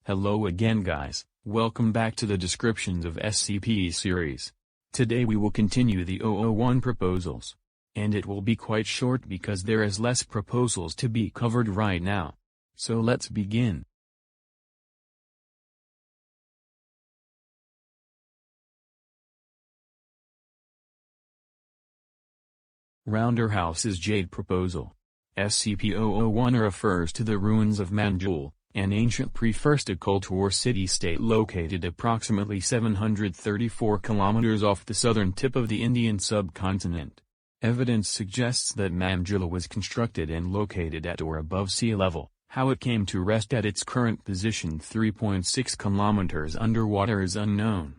Hello again guys, welcome back to the descriptions of SCP series. Today we will continue the 001 proposals. And it will be quite short because there is less proposals to be covered right now. So let's begin. Rounderhouse's Jade Proposal. SCP-001 refers to the ruins of Manjul, an ancient pre-First Occult War city-state located approximately 734 kilometers off the southern tip of the Indian subcontinent. Evidence suggests that Manjula was constructed and located at or above sea level. How it came to rest at its current position 3.6 kilometers underwater is unknown.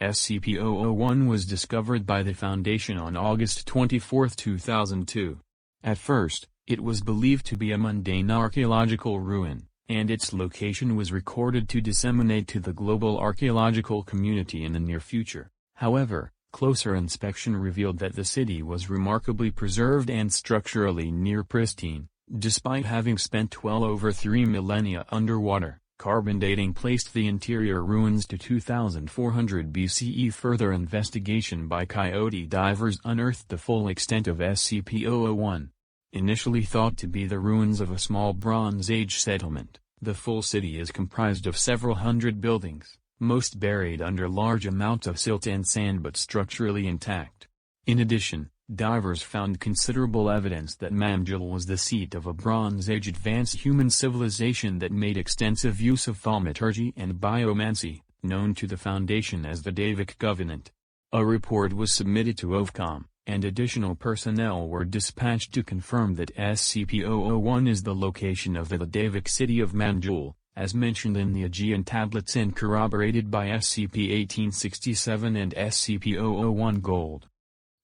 SCP-001 was discovered by the Foundation on August 24, 2002. At first, it was believed to be a mundane archaeological ruin, and its location was recorded to disseminate to the global archaeological community in the near future. However, closer inspection revealed that the city was remarkably preserved and structurally near pristine, despite having spent well over 3 millennia underwater. Carbon dating placed the interior ruins to 2400 BCE. Further investigation by Coyote divers unearthed the full extent of SCP-001. Initially thought to be the ruins of a small Bronze Age settlement, the full city is comprised of several hundred buildings, most buried under large amounts of silt and sand but structurally intact. In addition, divers found considerable evidence that Manjula was the seat of a Bronze Age advanced human civilization that made extensive use of thaumaturgy and biomancy, known to the Foundation as the Davik Covenant. A report was submitted to OVCOM, and additional personnel were dispatched to confirm that SCP-001 is the location of the Davik city of Manjul, as mentioned in the Aegean tablets and corroborated by SCP-1867 and SCP-001 Gold.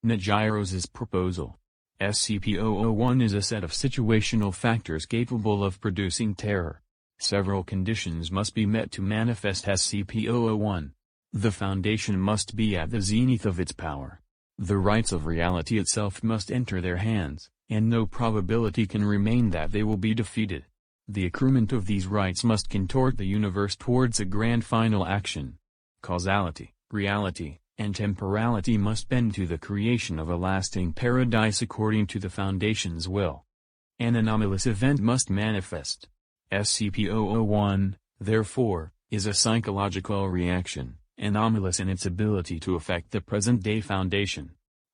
Najiros's Proposal. SCP-001 is a set of situational factors capable of producing terror. Several conditions must be met to manifest SCP-001. The Foundation must be at the zenith of its power. The rights of reality itself must enter their hands, and no probability can remain that they will be defeated. The accruement of these rights must contort the universe towards a grand final action. Causality, reality, and temporality must bend to the creation of a lasting paradise according to the Foundation's will. An anomalous event must manifest. SCP-001, therefore, is a psychological reaction, anomalous in its ability to affect the present-day Foundation.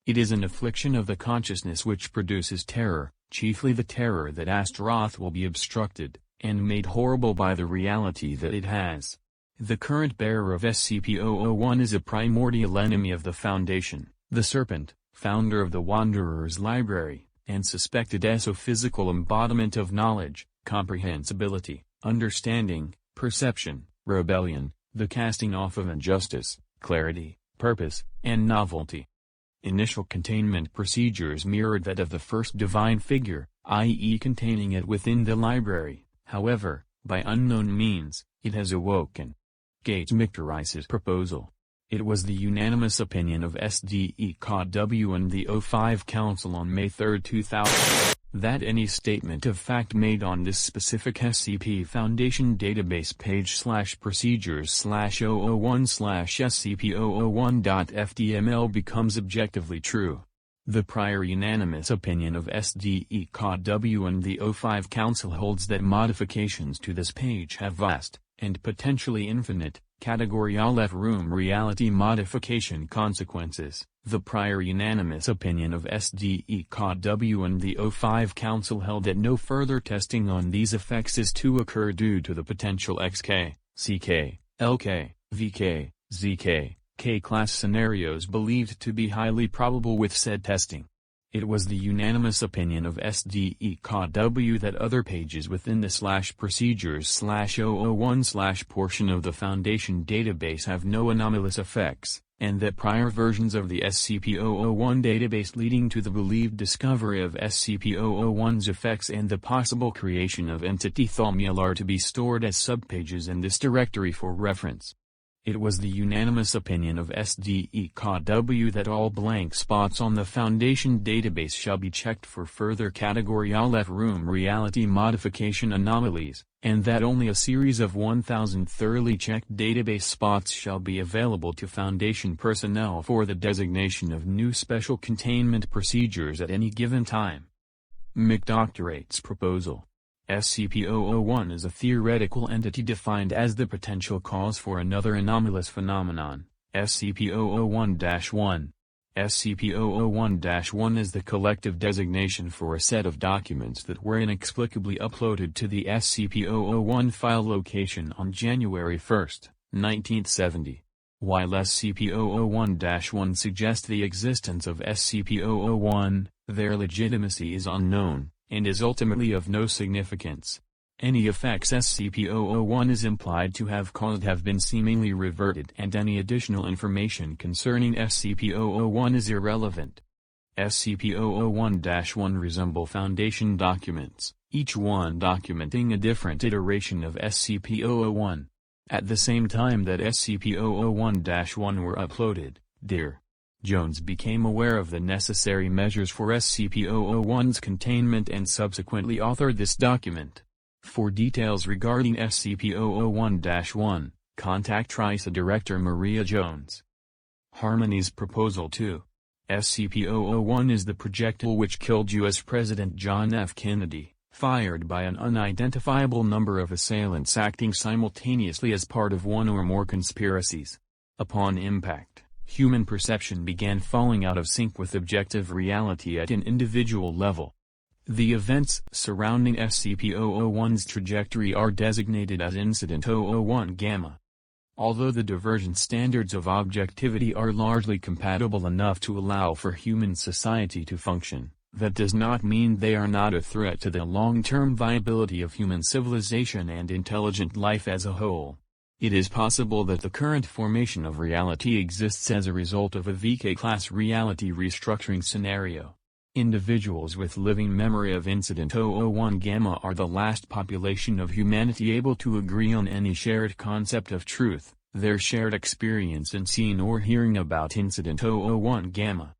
It is an affliction of the consciousness which produces terror, chiefly the terror that Astaroth will be obstructed, and made horrible by the reality that it has. The current bearer of SCP-001 is a primordial enemy of the Foundation, the Serpent, founder of the Wanderer's Library, and suspected physical embodiment of knowledge, comprehensibility, understanding, perception, rebellion, the casting off of injustice, clarity, purpose, and novelty. Initial containment procedures mirrored that of the first divine figure, i.e. containing it within the library. However, by unknown means, it has awoken. Gates Mictorice's Proposal. It was the unanimous opinion of SDE-COW and the O5 Council on May 3, 2000, that any statement of fact made on this specific SCP Foundation database page/procedures/001/scp001.ftml becomes objectively true. The prior unanimous opinion of SDE-COW and the O5 Council holds that modifications to this page have vast, and potentially infinite, Category Aleph Room reality modification consequences. The prior unanimous opinion of SDE-COW and the O5 Council held that no further testing on these effects is to occur due to the potential XK, CK, LK, VK, ZK, K-class scenarios believed to be highly probable with said testing. It was the unanimous opinion of SDE-COW that other pages within the /procedures/001/ portion of the Foundation database have no anomalous effects, and that prior versions of the SCP-001 database leading to the believed discovery of SCP-001's effects and the possible creation of entity Thaumiel are to be stored as subpages in this directory for reference. It was the unanimous opinion of SDE-COW that all blank spots on the Foundation database shall be checked for further Category Aleph Room reality modification anomalies, and that only a series of 1,000 thoroughly checked database spots shall be available to Foundation personnel for the designation of new special containment procedures at any given time. McDoctorate's proposal. SCP-001 is a theoretical entity defined as the potential cause for another anomalous phenomenon, SCP-001-1. SCP-001-1 is the collective designation for a set of documents that were inexplicably uploaded to the SCP-001 file location on January 1, 1970. While SCP-001-1 suggests the existence of SCP-001, their legitimacy is unknown, and is ultimately of no significance. Any effects SCP-001 is implied to have caused have been seemingly reverted, and any additional information concerning SCP-001 is irrelevant. SCP-001-1 resemble Foundation documents, each one documenting a different iteration of SCP-001. At the same time that SCP-001-1 were uploaded, Dir. Jones became aware of the necessary measures for SCP-001's containment and subsequently authored this document. For details regarding SCP-001-1, contact TRISA Director Maria Jones. Harmony's Proposal 2. SCP-001 is the projectile which killed U.S. President John F. Kennedy, fired by an unidentifiable number of assailants acting simultaneously as part of one or more conspiracies. Upon impact, human perception began falling out of sync with objective reality at an individual level. The events surrounding SCP-001's trajectory are designated as Incident 001 Gamma. Although the divergent standards of objectivity are largely compatible enough to allow for human society to function, that does not mean they are not a threat to the long-term viability of human civilization and intelligent life as a whole. It is possible that the current formation of reality exists as a result of a VK-class reality restructuring scenario. Individuals with living memory of Incident 001 Gamma are the last population of humanity able to agree on any shared concept of truth, their shared experience in seeing or hearing about Incident 001 Gamma.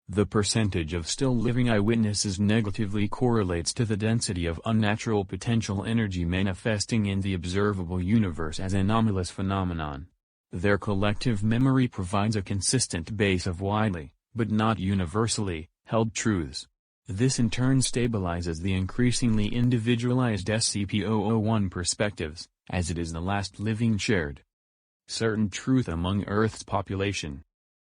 The percentage of still living eyewitnesses negatively correlates to the density of unnatural potential energy manifesting in the observable universe as anomalous phenomenon. Their collective memory provides a consistent base of widely, but not universally, held truths. This in turn stabilizes the increasingly individualized SCP-001 perspectives, as it is the last living shared certain truth among Earth's population.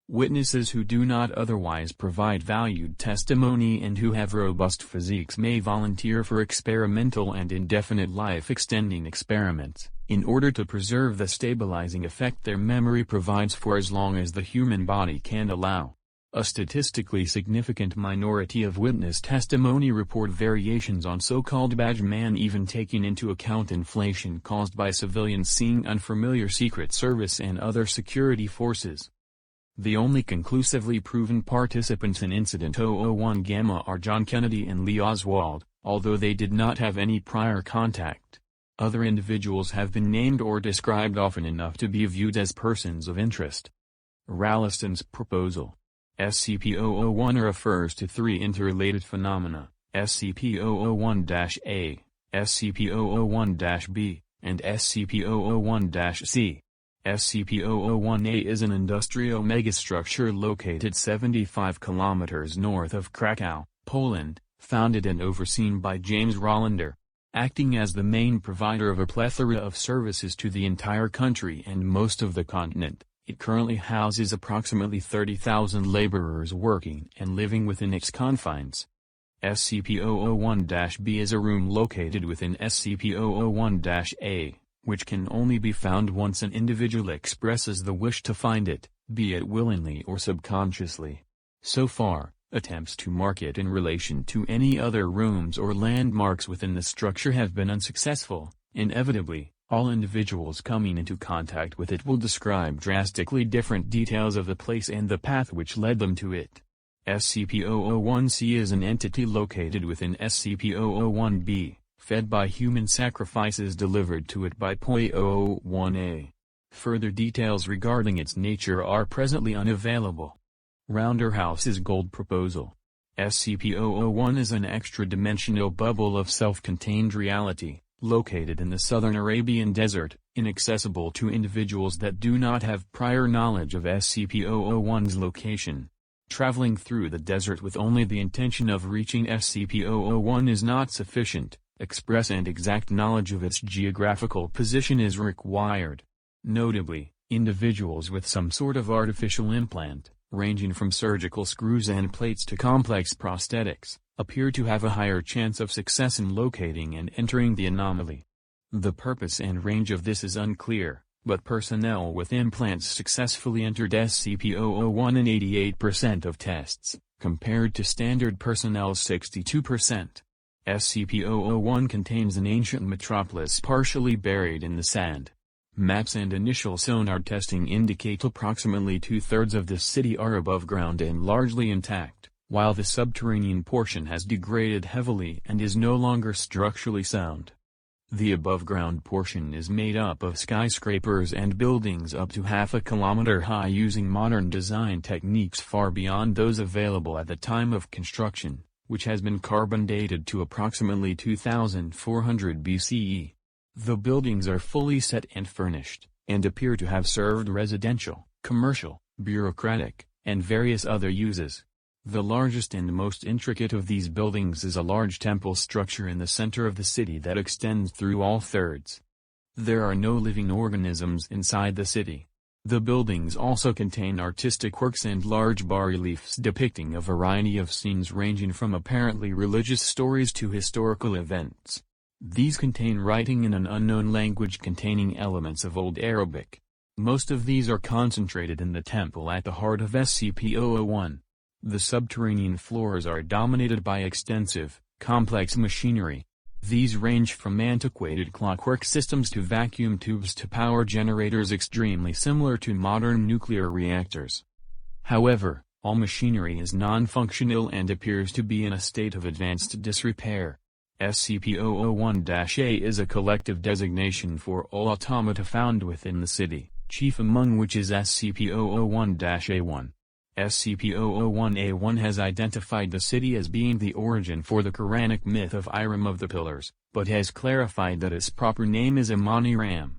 Witnesses who do not otherwise provide valued testimony and who have robust physiques may volunteer for experimental and indefinite life-extending experiments, in order to preserve the stabilizing effect their memory provides for as long as the human body can allow. A statistically significant minority of witness testimony report variations on so-called badge man, even taking into account inflation caused by civilians seeing unfamiliar Secret Service and other security forces. The only conclusively proven participants in Incident 001 Gamma are John Kennedy and Lee Oswald, although they did not have any prior contact. Other individuals have been named or described often enough to be viewed as persons of interest. Ralston's Proposal. SCP-001 refers to three interrelated phenomena, SCP-001-A, SCP-001-B, and SCP-001-C. SCP-001-A is an industrial megastructure located 75 kilometers north of Krakow, Poland, founded and overseen by James Rollander. Acting as the main provider of a plethora of services to the entire country and most of the continent, it currently houses approximately 30,000 laborers working and living within its confines. SCP-001-B is a room located within SCP-001-A, which can only be found once an individual expresses the wish to find it, be it willingly or subconsciously. So far, attempts to mark it in relation to any other rooms or landmarks within the structure have been unsuccessful. Inevitably, all individuals coming into contact with it will describe drastically different details of the place and the path which led them to it. SCP-001-C is an entity located within SCP-001-B, fed by human sacrifices delivered to it by POI-001-A. Further details regarding its nature are presently unavailable. Rounderhouse's Gold Proposal. SCP-001 is an extra-dimensional bubble of self-contained reality, located in the southern Arabian Desert, inaccessible to individuals that do not have prior knowledge of SCP-001's location. Traveling through the desert with only the intention of reaching SCP-001 is not sufficient. Express and exact knowledge of its geographical position is required. Notably, individuals with some sort of artificial implant, ranging from surgical screws and plates to complex prosthetics, appear to have a higher chance of success in locating and entering the anomaly. The purpose and range of this is unclear, but personnel with implants successfully entered SCP-001 in 88% of tests, compared to standard personnel's 62%. SCP-001 contains an ancient metropolis partially buried in the sand. Maps and initial sonar testing indicate approximately 2/3 of the city are above ground and largely intact, while the subterranean portion has degraded heavily and is no longer structurally sound. The above-ground portion is made up of skyscrapers and buildings up to half a kilometer high using modern design techniques far beyond those available at the time of construction, which has been carbon dated to approximately 2400 BCE. The buildings are fully set and furnished, and appear to have served residential, commercial, bureaucratic, and various other uses. The largest and most intricate of these buildings is a large temple structure in the center of the city that extends through all thirds. There are no living organisms inside the city. The buildings also contain artistic works and large bas-reliefs depicting a variety of scenes ranging from apparently religious stories to historical events. These contain writing in an unknown language containing elements of Old Arabic. Most of these are concentrated in the temple at the heart of SCP-001. The subterranean floors are dominated by extensive, complex machinery. These range from antiquated clockwork systems to vacuum tubes to power generators extremely similar to modern nuclear reactors. However, all machinery is non-functional and appears to be in a state of advanced disrepair. SCP-001-A is a collective designation for all automata found within the city, chief among which is SCP-001-A1. SCP-001-A1 has identified the city as being the origin for the Quranic myth of Iram of the Pillars, but has clarified that its proper name is Amani-Ram.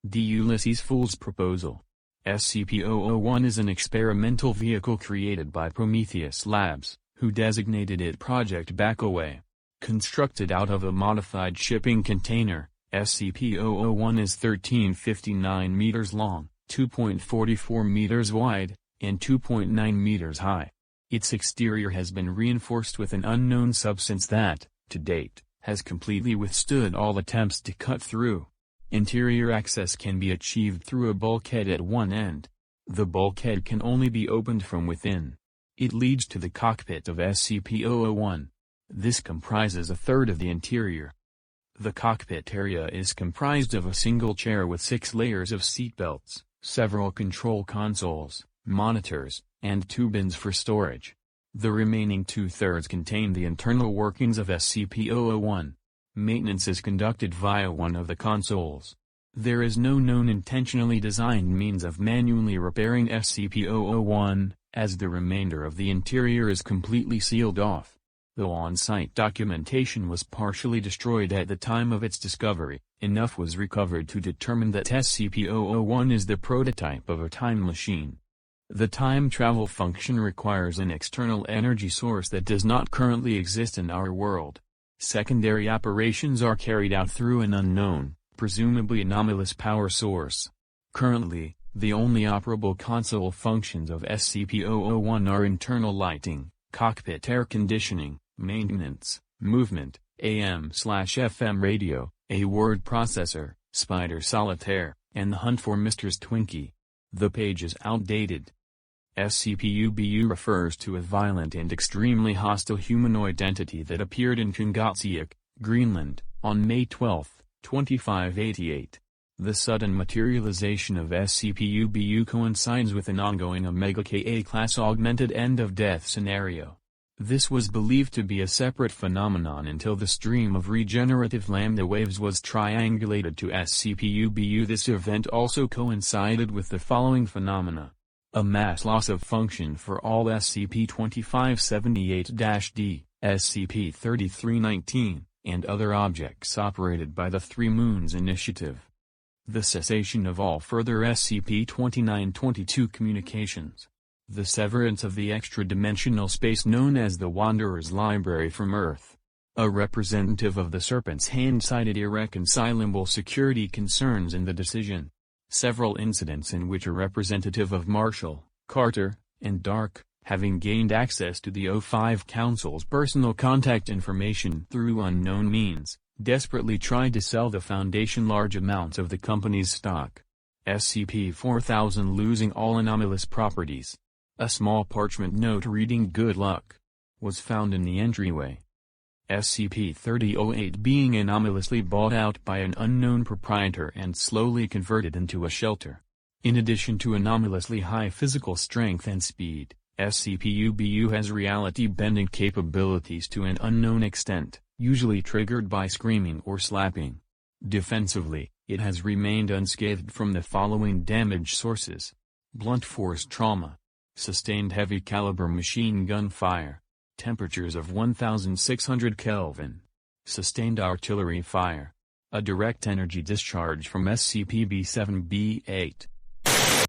D. Ulysses Fool's Proposal. SCP-001 is an experimental vehicle created by Prometheus Labs, who designated it Project Backaway. Constructed out of a modified shipping container, SCP-001 is 1359 meters long, 2.44 meters wide, and 2.9 meters high. Its exterior has been reinforced with an unknown substance that, to date, has completely withstood all attempts to cut through. Interior access can be achieved through a bulkhead at one end. The bulkhead can only be opened from within. It leads to the cockpit of SCP-001. This comprises 1/3 of the interior. The cockpit area is comprised of a single chair with 6 layers of seatbelts, several control consoles, monitors, and 2 bins for storage. The remaining 2/3 contain the internal workings of SCP-001. Maintenance is conducted via one of the consoles. There is no known intentionally designed means of manually repairing SCP-001, as the remainder of the interior is completely sealed off. Though on-site documentation was partially destroyed at the time of its discovery, enough was recovered to determine that SCP-001 is the prototype of a time machine. The time travel function requires an external energy source that does not currently exist in our world. Secondary operations are carried out through an unknown, presumably anomalous power source. Currently, the only operable console functions of SCP-001 are internal lighting, cockpit air conditioning, maintenance, movement, AM/FM radio, a word processor, Spider Solitaire, and the hunt for Mr. Twinkie. The page is outdated. SCP-UBU refers to a violent and extremely hostile humanoid entity that appeared in Kungatsiaq, Greenland, on May 12, 2588. The sudden materialization of SCP-UBU coincides with an ongoing Omega-Ka-class augmented end-of-death scenario. This was believed to be a separate phenomenon until the stream of regenerative lambda waves was triangulated to SCP-UBU. This event also coincided with the following phenomena. A mass loss of function for all SCP-2578-D, SCP-3319, and other objects operated by the Three Moons Initiative. The cessation of all further SCP-2922 communications. The severance of the extra-dimensional space known as the Wanderer's Library from Earth. A representative of the Serpent's Hand cited irreconcilable security concerns in the decision. Several incidents in which a representative of Marshall, Carter, and Dark, having gained access to the O5 Council's personal contact information through unknown means, desperately tried to sell the Foundation large amounts of the company's stock. SCP-4000 losing all anomalous properties. A small parchment note reading "Good luck" was found in the entryway. SCP-3008 being anomalously bought out by an unknown proprietor and slowly converted into a shelter. In addition to anomalously high physical strength and speed, SCP-UBU has reality-bending capabilities to an unknown extent, usually triggered by screaming or slapping. Defensively, it has remained unscathed from the following damage sources: blunt force trauma, sustained heavy caliber machine gun fire, temperatures of 1600 Kelvin, sustained artillery fire, a direct energy discharge from SCP-B7-B8,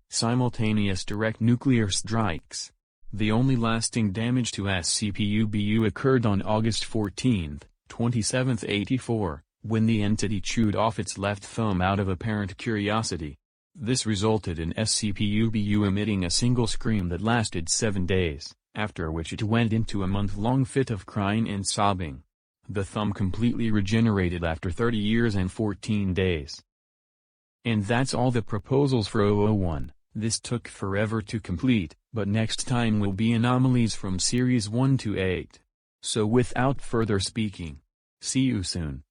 simultaneous direct nuclear strikes. The only lasting damage to SCP-UBU occurred on August 14, 2784, when the entity chewed off its left thumb out of apparent curiosity. This resulted in SCP-UBU emitting a single scream that lasted 7 days, after which it went into a month-long fit of crying and sobbing. The thumb completely regenerated after 30 years and 14 days. And that's all the proposals for 001. This took forever to complete, but next time will be anomalies from Series 1 to 8. So without further speaking, see you soon.